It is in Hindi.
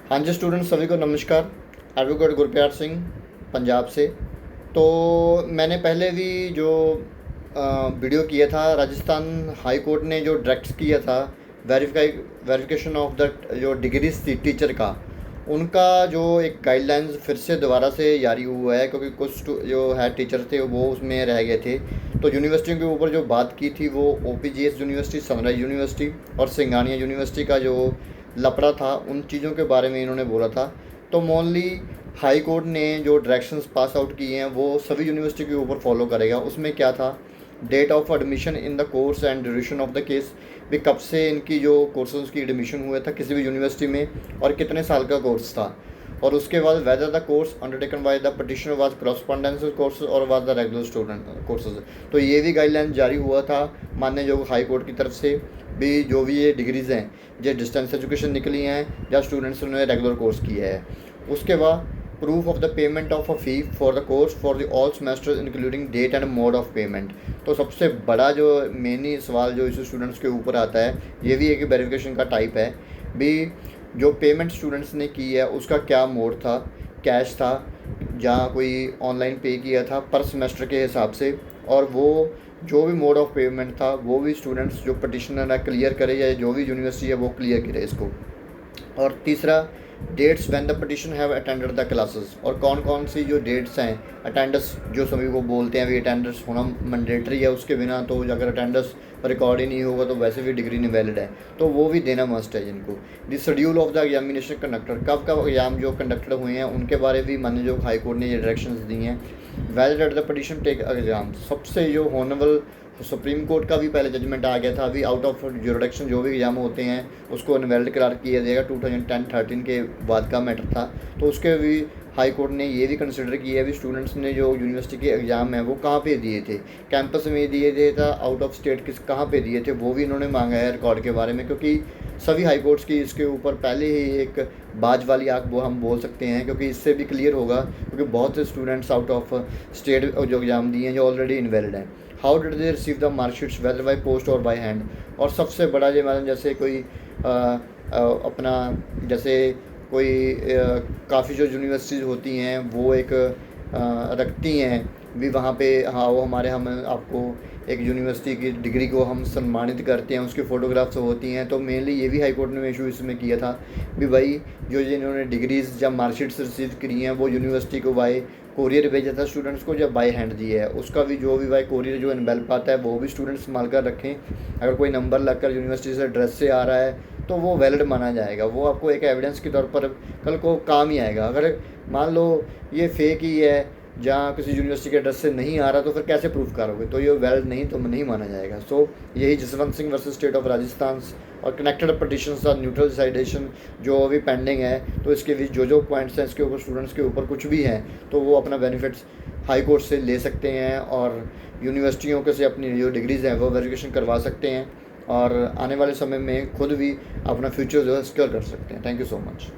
हाँ जी स्टूडेंट्स, सभी को नमस्कार। एडवोकेट गुरप्यार सिंह पंजाब से। तो मैंने पहले भी जो वीडियो किया था, राजस्थान हाई कोर्ट ने जो डायरेक्ट किया था वेरिफिकेशन ऑफ द जो डिग्रीज थी टीचर का, उनका जो एक गाइडलाइंस फिर से दोबारा से जारी हुआ है, क्योंकि कुछ जो है टीचर थे वो उसमें रह गए थे। तो यूनिवर्सिटियों के ऊपर जो बात की थी वो OPGS यूनिवर्सिटी, सनराइज यूनिवर्सिटी और सिंगानिया यूनिवर्सिटी का जो लफड़ा था, उन चीज़ों के बारे में इन्होंने बोला था। तो मोनली हाई कोर्ट ने जो डायरेक्शंस पास आउट किए हैं वो सभी यूनिवर्सिटी के ऊपर फॉलो करेगा। उसमें क्या था, date of admission in the course and duration of the case, भी कब से इनकी जो कोर्सेज की एडमिशन हुआ था किसी भी यूनिवर्सिटी में और कितने साल का कोर्स था। और उसके बाद whether the course undertaken by the petitioner was correspondence course और was the regular student courses. तो ये भी गाइडलाइन जारी हुआ था माननीय जो हाई कोर्ट की तरफ से भी, जो भी ये डिग्रीज़ हैं जो डिस्टेंस एजुकेशन निकली हैं या स्टूडेंट्स ने रेगुलर कोर्स किया है। उसके बाद proof of the payment of a fee for the course for the all semesters including date and mode of payment. तो सबसे बड़ा जो मेन सवाल जो इस स्टूडेंट्स के ऊपर आता है, ये भी एक वेरिफिकेशन का टाइप है भी, जो पेमेंट स्टूडेंट्स ने की है उसका क्या मोड था, कैश था जहाँ कोई ऑनलाइन पे किया था पर सेमेस्टर के हिसाब से, और वो जो भी मोड ऑफ पेमेंट था वो भी स्टूडेंट्स जो पटिशनर है क्लियर करे, या जो भी यूनिवर्सिटी है वो क्लियर करे इसको। और तीसरा, dates when the petition have attended the classes, और कौन कौन सी जो डेट्स हैं, अटेंडेंस जो सभी को बोलते हैं, अभी अटेंडेंस होना मैंडेटरी है, उसके बिना तो अगर अटेंडेंस रिकॉर्ड ही नहीं होगा तो वैसे भी डिग्री नहीं वैलिड है, तो वो भी देना मस्ट है जिनको। The schedule of the examination conductor, कब कब एग्जाम जो कंडक्टेड हुए हैं उनके बारे में भी माननीय जो हाई कोर्ट ने ये डायरेक्शंस दी हैं। Valid at the petition take exam, सबसे जो हॉनरेबल सुप्रीम कोर्ट का भी पहले जजमेंट आ गया था, अभी आउट ऑफ जुरिडिक्शन जो भी एग्जाम होते हैं उसको इनवैलिड करार किया जाएगा, 2010-13 के बाद का मैटर था। तो उसके भी हाई कोर्ट ने ये भी कंसिडर किया है भी स्टूडेंट्स ने जो यूनिवर्सिटी के एग्ज़ाम हैं वो कहाँ पे दिए थे, कैंपस में दिए थे या आउट ऑफ स्टेट किस कहाँ पे दिए थे, वो भी इन्होंने मांगा है रिकॉर्ड के बारे में। क्योंकि सभी हाई कोर्ट्स की इसके ऊपर पहले ही एक बाज वाली आँख वो हम बोल सकते हैं, क्योंकि इससे भी क्लियर होगा, क्योंकि बहुत से स्टूडेंट्स आउट ऑफ स्टेट जो एग्ज़ाम दिए हैं जो ऑलरेडी इनवैलिड हैं। How did they receive the marksheets whether by post और बाई हैंड। और सबसे बड़ा जो मैडम जैसे कोई अपना जैसे कोई काफ़ी जो यूनिवर्सिटीज़ होती हैं वो एक रखती हैं भी वहाँ पे, हाँ वो हमारे हम आपको एक यूनिवर्सिटी की डिग्री को हम सम्मानित करते हैं, उसकी फ़ोटोग्राफ्स होती हैं। तो मेनली ये भी हाई कोर्ट ने इशू इसमें किया था भी भाई जो जिन्होंने डिग्रीज या मार्कशीट्स रिसीव करी हैं वो यूनिवर्सिटी को बाई कोरियर भेजा था स्टूडेंट्स को, जब बाई हैंड दिया है उसका भी जो भी बाई कोरियर जो इनवेल्प आता है वो भी स्टूडेंट्स संभाल कर रखें। अगर कोई नंबर लगकर यूनिवर्सिटी से एड्रेस से आ रहा है तो वो वैलिड माना जाएगा, वो आपको एक एविडेंस के तौर पर कल को काम ही आएगा। अगर मान लो ये फेक ही है, जहाँ किसी यूनिवर्सिटी के एड्रेस से नहीं आ रहा, तो फिर कैसे प्रूफ करोगे, तो ये वैलिड नहीं तो नहीं माना जाएगा। सो यही Jaswant Singh versus state of Rajasthan और कनेक्टेड पटिशंस का न्यूट्रल डिसाइडेशन जो अभी पेंडिंग है, तो इसके भी जो पॉइंट्स हैं इसके ऊपर स्टूडेंट्स के ऊपर कुछ भी हैं तो वो अपना बेनिफिट्स हाई कोर्ट से ले सकते हैं और यूनिवर्सिटियों के से अपनी जो डिग्रीज़ हैं वो वेरिफिकेशन करवा सकते हैं और आने वाले समय में खुद भी अपना फ्यूचर जो है सिक्योर कर सकते हैं। Thank you so much.